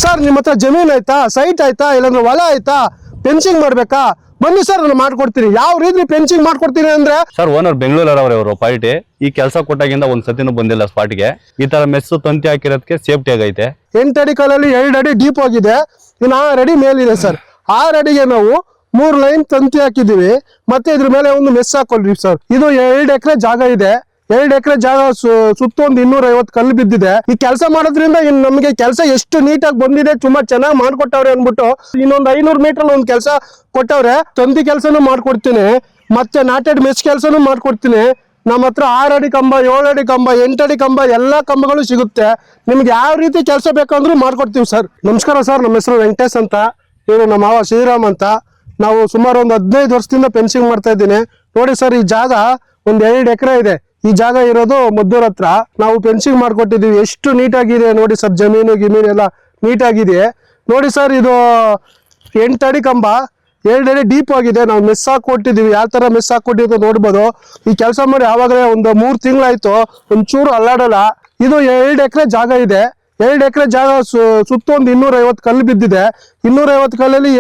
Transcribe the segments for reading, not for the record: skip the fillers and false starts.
Sir ನಿಮ್ಮ ಹತ್ರ ಜಮೀನ್ ಆಯ್ತಾ, ಸೈಟ್ ಆಯ್ತಾ, ಇಲ್ಲಾಂದ್ರೆ ಹೊಲ ಆಯ್ತಾ, ಫೆನ್ಸಿಂಗ್ ಮಾಡ್ಬೇಕಾ? ಬನ್ನಿ ಸರ್, ನಾನು ಮಾಡ್ಕೊಡ್ತೀನಿ. ಯಾವ ರೀತಿ ಫೆನ್ಸಿಂಗ್ ಮಾಡ್ಕೊಡ್ತೀನಿ ಅಂದ್ರೆ ಸರ್ ಓನರ್ ಬೆಂಗಳೂರವರು ಪಾರ್ಟಿ ಈ ಕೆಲಸ ಕೊಟ್ಟಾಗಿಂದ ಒಂದ್ ಸತಿನೂ ಬಂದಿಲ್ಲ ಸ್ಪಾಟ್ಗೆ. ಈ ತರ ಮೆಸ್ಸು ತಂತಿ ಹಾಕಿರೋದಕ್ಕೆ ಸೇಫ್ಟಿ ಆಗೈತೆ. 8 ಅಡಿ ಕಾಲಲ್ಲಿ 2 ಅಡಿ ಡೀಪ್ ಹೋಗಿದೆ, ಇನ್ನು 6 ಅಡಿ ಮೇಲಿದೆ ಸರ್. 6 ಅಡಿಗೆ ನಾವು 3 ಲೈನ್ ತಂತಿ ಹಾಕಿದೀವಿ, ಮತ್ತೆ ಇದ್ರ ಮೇಲೆ ಒಂದು ಮೆಸ್ ಹಾಕೊಳ್ರಿ ಸರ್. ಇದು 2 ಎಕರೆ ಜಾಗ ಇದೆ. 2 ಎಕರೆ ಜಾಗ ಸುತ್ತ ಒಂದು 250 ಕಲ್ಲು ಬಿದ್ದಿದೆ. ಈ ಕೆಲಸ ಮಾಡೋದ್ರಿಂದ ಇನ್ನು ನಮಗೆ ಕೆಲಸ ಎಷ್ಟು ನೀಟಾಗಿ ಬಂದಿದೆ, ತುಂಬಾ ಚೆನ್ನಾಗಿ ಮಾಡ್ಕೊಟ್ಟವ್ರೆ ಅನ್ಬಿಟ್ಟು ಇನ್ನೊಂದು 500 ಮೀಟರ್ ಒಂದು ಕೆಲಸ ಕೊಟ್ಟವ್ರೆ. ತಂತಿ ಕೆಲಸನೂ ಮಾಡ್ಕೊಡ್ತೀನಿ, ಮತ್ತೆ ನಾಟೆಡ್ ಮೆಸ್ ಕೆಲಸನೂ ಮಾಡ್ಕೊಡ್ತೀನಿ. ನಮ್ಮ ಹತ್ರ 6 ಅಡಿ ಕಂಬ, 7 ಅಡಿ ಕಂಬ, 8 ಅಡಿ ಕಂಬ ಎಲ್ಲಾ ಕಂಬಗಳು ಸಿಗುತ್ತೆ. ನಿಮ್ಗೆ ಯಾವ ರೀತಿ ಕೆಲಸ ಬೇಕಂದ್ರೂ ಮಾಡ್ಕೊಡ್ತೀವಿ ಸರ್. ನಮಸ್ಕಾರ ಸರ್, ನಮ್ಮ ಹೆಸರು ವೆಂಕಟೇಶ್ ಅಂತ, ಇವರು ನಮ್ಮ ಮಾವ ಶ್ರೀರಾಮ್ ಅಂತ. ನಾವು ಸುಮಾರು ಒಂದು 15 ವರ್ಷದಿಂದ ಫೆನ್ಸಿಂಗ್ ಮಾಡ್ತಾ ಇದ್ದೀನಿ. ನೋಡಿ ಸರ್, ಈ ಜಾಗ ಒಂದು 2 ಎಕರೆ ಇದೆ. ಈ ಜಾಗ ಇರೋದು ಮದ್ದೂರ್ ಹತ್ರ. ನಾವು ಫೆನ್ಸಿಂಗ್ ಮಾಡ್ಕೊಟ್ಟಿದೀವಿ. ಎಷ್ಟು ನೀಟಾಗಿದೆ ನೋಡಿ ಸರ್, ಜಮೀನು ಗಿಮೀನು ಎಲ್ಲ ನೀಟಾಗಿದೆ ನೋಡಿ ಸರ್. ಇದು 8 ಅಡಿ ಕಂಬ, 2 ಅಡಿ ಡೀಪ್ ಆಗಿದೆ. ನಾವು ಮೆಸ್ ಹಾಕೊಟ್ಟಿದೀವಿ. ಯಾವ ತರ ಮೆಸ್ ಹಾಕೊಟ್ಟಿದ್ದು ನೋಡ್ಬೋದು. ಈ ಕೆಲಸ ಮಾಡಿ ಆವಾಗಲೇ ಒಂದು 3 ತಿಂಗಳಾಯ್ತು, ಒಂಚೂರು ಅಲ್ಲಾಡಲ್ಲ. ಇದು 2 ಎಕರೆ ಜಾಗ ಇದೆ. 2 ಎಕರೆ ಜಾಗ ಸುತ್ತ ಒಂದು 250 ಕಲ್ಲು ಬಿದ್ದಿದೆ. 250 ಕಲ್ಲಲ್ಲಿ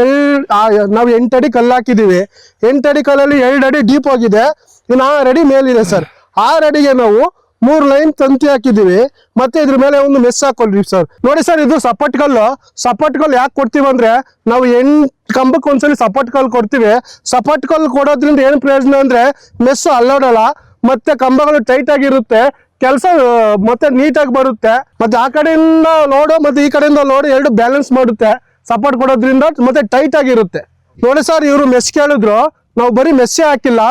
ನಾವು 8 ಅಡಿ ಕಲ್ಲು ಹಾಕಿದೀವಿ. 8 ಅಡಿ ಕಲ್ಲಲ್ಲಿ 2 ಅಡಿ ಡೀಪ್ ಆಗಿದೆ, ಇನ್ನು 6 ಅಡಿ ಮೇಲಿದೆ ಸರ್. 6 ಅಡಿಗೆ ನಾವು 3 ಲೈನ್ ತಂತಿ ಹಾಕಿದೀವಿ, ಮತ್ತೆ ಇದ್ರ ಮೇಲೆ ಒಂದು ಮೆಸ್ ಹಾಕೊಳ್ರಿ ಸರ್. ನೋಡಿ ಸರ್, ಇದು ಸಪೋರ್ಟ್ ಕಲ್ಲು. ಸಪೋರ್ಟ್ ಕಲ್ಲು ಯಾಕೆ ಕೊಡ್ತೀವಿ ಅಂದ್ರೆ, ನಾವು 8 ಕಂಬಕ್ಕೆ ಒಂದ್ಸಲಿ ಸಪೋರ್ಟ್ ಕಲ್ಲು ಕೊಡ್ತೀವಿ. ಸಪೋರ್ಟ್ ಕಲ್ಲು ಕೊಡೋದ್ರಿಂದ ಏನು ಪ್ರಯೋಜನ ಅಂದ್ರೆ, ಮೆಸ್ಸು ಅಲ್ಲಾಡಲ್ಲ, ಮತ್ತೆ ಕಂಬಗಳು ಟೈಟ್ ಆಗಿರುತ್ತೆ, ಕೆಲಸ ಮತ್ತೆ ನೀಟಾಗಿ ಬರುತ್ತೆ. ಮತ್ತೆ ಆ ಕಡೆಯಿಂದ ಲೋಡು ಮತ್ತೆ ಈ ಕಡೆಯಿಂದ ಲೋಡು 2 ಬ್ಯಾಲೆನ್ಸ್ ಮಾಡುತ್ತೆ ಸಪೋರ್ಟ್ ಕೊಡೋದ್ರಿಂದ, ಮತ್ತೆ ಟೈಟ್ ಆಗಿರುತ್ತೆ. ನೋಡಿ ಸರ್, ಇವರು ಮೆಸ್ ಕೇಳಿದ್ರು, ನಾವು ಬರೀ ಮೆಸ್ಸೇ ಹಾಕಿಲ್ಲ,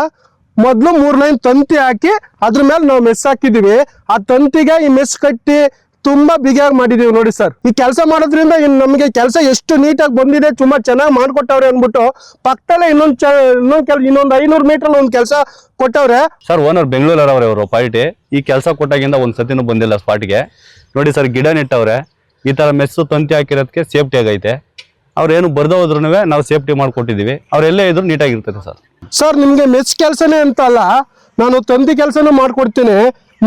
ಮೊದಲು 3 ಲೈನ್ ತಂತಿ ಹಾಕಿ ಅದ್ರ ಮೇಲೆ ನಾವು ಮೆಸ್ ಹಾಕಿದೀವಿ. ಆ ತಂತಿಗೆ ಈ ಮೆಸ್ ಕಟ್ಟಿ ತುಂಬಾ ಬಿಗಿಯಾಗಿ ಮಾಡಿದೀವಿ ನೋಡಿ ಸರ್. ಈ ಕೆಲಸ ಮಾಡೋದ್ರಿಂದ ಇನ್ನು ನಮಗೆ ಕೆಲಸ ಎಷ್ಟು ನೀಟಾಗಿ ಬಂದಿದೆ, ತುಂಬಾ ಚೆನ್ನಾಗಿ ಮಾಡ್ಕೊಟ್ಟವ್ರೆ ಅನ್ಬಿಟ್ಟು ಪಕ್ಕದಲ್ಲೇ ಇನ್ನೊಂದು 500 ಮೀಟರ್ ಒಂದು ಕೆಲಸ ಕೊಟ್ಟವ್ರೆ ಸರ್. ಓನರ್ ಬೆಂಗಳೂರವರು ಪಾರ್ಟಿ ಈ ಕೆಲಸ ಕೊಟ್ಟಾಗಿಂದ ಒಂದ್ ಸತಿನೂ ಬಂದಿಲ್ಲ ಸ್ಪಾಟ್ಗೆ. ನೋಡಿ ಸರ್, ಗಿಡ ನೆಟ್ಟವ್ರೆ. ಈ ತರ ಮೆಸ್ಸು ತಂತಿ ಹಾಕಿರೋದಕ್ಕೆ ಸೇಫ್ಟಿ ಆಗೈತೆ. ಅವ್ರೇನು ಬರ್ದ ಹೋದ್ರು ನಾವು ಸೇಫ್ಟಿ ಮಾಡ್ಕೊಟ್ಟಿದೀವಿ. ಅವ್ರೆಲ್ಲೇ ಇದ್ರು ನೀಟಾಗಿರ್ತದೆ ಸರ್. ಸರ್, ನಿಮ್ಗೆ ಮೆಸ್ ಕೆಲಸನೇ ಅಂತ ಅಲ್ಲ, ನಾನು ತಂತಿ ಕೆಲಸನೂ ಮಾಡ್ಕೊಡ್ತೀನಿ,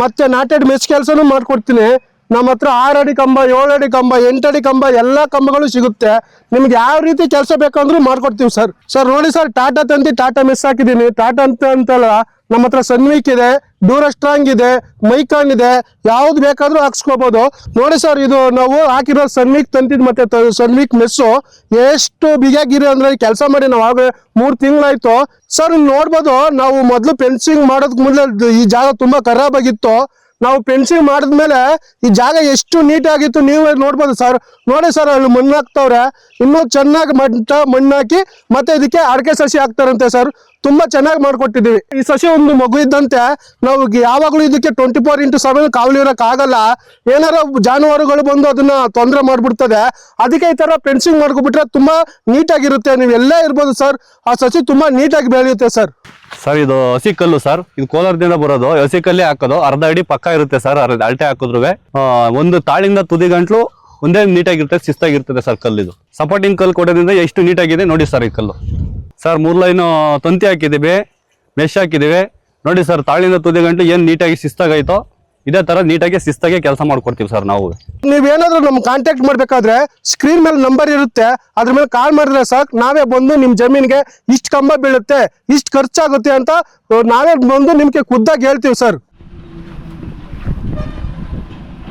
ಮತ್ತೆ ನಾಟೆಡ್ ಮೆಸ್ ಕೆಲಸನೂ ಮಾಡ್ಕೊಡ್ತೀನಿ. ನಮ್ಮ ಹತ್ರ 6 ಅಡಿ ಕಂಬ, 7 ಅಡಿ ಕಂಬ, 8 ಅಡಿ ಕಂಬ ಎಲ್ಲಾ ಕಂಬಗಳು ಸಿಗುತ್ತೆ. ನಿಮ್ಗೆ ಯಾವ ರೀತಿ ಕೆಲಸ ಬೇಕಂದ್ರೂ ಮಾಡ್ಕೊಡ್ತೀವಿ ಸರ್. ಸರ್ ನೋಡಿ ಸರ್, ಟಾಟಾ ತಂತಿ ಟಾಟಾ ಮೆಸ್ ಹಾಕಿದೀನಿ. ಟಾಟಾ ಅಂತಲ್ಲ, ನಮ್ಮ ಹತ್ರ ಸನ್ವಿಕ್ ಇದೆ, ಡ್ಯೂರಾಸ್ಟ್ರಾಂಗ್ ಇದೆ, ಮೈಕಾನ್ ಇದೆ, ಯಾವ್ದು ಬೇಕಾದ್ರೂ ಹಾಕ್ಸ್ಕೋಬಹುದು. ನೋಡಿ ಸರ್, ಇದು ನಾವು ಹಾಕಿರೋ ಸನ್ವಿಕ್ ತಂತಿದ್ ಮತ್ತೆ ಸನ್ವಿಕ್ ಮೆಸ್ಸು ಎಷ್ಟು ಬಿಗಿಯಾಗಿರಿ ಅಂದ್ರೆ, ಕೆಲಸ ಮಾಡಿ ನಾವು ಆಗ 3 ತಿಂಗಳಾಯ್ತು ಸರ್. ನೋಡ್ಬೋದು, ನಾವು ಮೊದ್ಲು ಫೆನ್ಸಿಂಗ್ ಮಾಡೋದಕ್ಕೆ ಮೊದಲು ಈ ಜಾಗ ತುಂಬಾ ಖರಾಬ್ ಆಗಿತ್ತು. ನಾವು ಫೆನ್ಸಿಂಗ್ ಮಾಡಿದ್ಮೇಲೆ ಈ ಜಾಗ ಎಷ್ಟು ನೀಟಾಗಿತ್ತು ನೀವೇ ನೋಡ್ಬೋದು ಸರ್. ನೋಡಿ ಸರ್, ಅಲ್ಲಿ ಮಣ್ಣು ಹಾಕ್ತವ್ರೆ, ಇನ್ನೂ ಚೆನ್ನಾಗಿ ಮಣ್ಣು ಹಾಕಿ ಮತ್ತೆ ಇದಕ್ಕೆ ಅಡಿಕೆ ಸಸಿ ಹಾಕ್ತಾರಂತೆ ಸರ್. ತುಂಬಾ ಚೆನ್ನಾಗಿ ಮಾಡ್ಕೊಟ್ಟಿದೀವಿ. ಈ ಸಸಿ ಒಂದು ಮಗು ಇದ್ದಂತೆ. ನಾವು ಯಾವಾಗ್ಲೂ ಇದಕ್ಕೆ 24x7 ಕಾವಲು ಇರಕ್ ಆಗಲ್ಲ. ಏನಾರ ಜಾನುವಾರುಗಳು ಬಂದು ಅದನ್ನ ತೊಂದರೆ ಮಾಡ್ಬಿಡ್ತದೆ. ಅದಕ್ಕೆ ಈ ತರ ಫೆನ್ಸಿಂಗ್ ಮಾಡ್ಕೊಬಿಟ್ರೆ ತುಂಬಾ ನೀಟಾಗಿರುತ್ತೆ. ನೀವು ಎಲ್ಲೇ ಇರ್ಬೋದು ಸರ್, ಆ ಸಸಿ ತುಂಬಾ ನೀಟಾಗಿ ಬೆಳೆಯುತ್ತೆ ಸರ್. ಸರ್, ಇದು ಹಸಿ ಕಲ್ಲು ಸರ್. ಇದು ಕೋಲಾರದಿಂದ ಬರೋದು. ಹಸಿ ಕಲ್ಲೇ ಹಾಕೋದು. ಅರ್ಧ ಅಡಿ ಪಕ್ಕ ಇರುತ್ತೆ ಸರ್. ಅಳತೆ ಹಾಕಿದ್ರು ಒಂದು ತಾಳಿಂದ ತುದಿ ಗಂಟ್ಲು ಒಂದೇ ನೀಟಾಗಿರ್ತದೆ, ಶಿಸ್ತಾಗಿರ್ತದೆ ಸರ್. ಕಲ್ಲಿದು ಸಪೋರ್ಟಿಂಗ್ ಕಲ್ಲು ಕೊಡೋದ್ರಿಂದ ಎಷ್ಟು ನೀಟಾಗಿದೆ ನೋಡಿ ಸರ್. ಈ ಕಲ್ಲು ಸರ್ 3 ಲೈನ್ ತಂತಿ ಹಾಕಿದೀವಿ, ಮೆಶ್ ಹಾಕಿದೀವಿ. ನೋಡಿ ಸರ್, ತಾಳಿಂದ ತುದಿ ಗಂಟು ಏನ್ ನೀಟಾಗಿ ಶಿಸ್ತಾಗೈತೋ ಇದೇ ತರ ನೀಟಾಗಿ ಶಿಸ್ತಾಗಿ ಕೆಲಸ ಮಾಡ್ಕೊಡ್ತೀವಿ ಸರ್ ನಾವು. ನೀವೇನಾದ್ರೂ ನಮ್ ಕಾಂಟ್ಯಾಕ್ಟ್ ಮಾಡ್ಬೇಕಾದ್ರೆ ಸ್ಕ್ರೀನ್ ಮೇಲೆ ನಂಬರ್ ಇರುತ್ತೆ, ಅದ್ರ ಮೇಲೆ ಕಾಲ್ ಮಾಡಿದ್ರೆ ಸಾಕು. ನಾವೇ ಬಂದು ನಿಮ್ ಜಮೀನ್ಗೆ ಇಷ್ಟು ಕಂಬ ಬೀಳುತ್ತೆ, ಇಷ್ಟು ಖರ್ಚಾಗುತ್ತೆ ಅಂತ ನಾವೇ ಬಂದು ನಿಮ್ಗೆ ಖುದ್ದಾಗಿ ಹೇಳ್ತೀವಿ ಸರ್.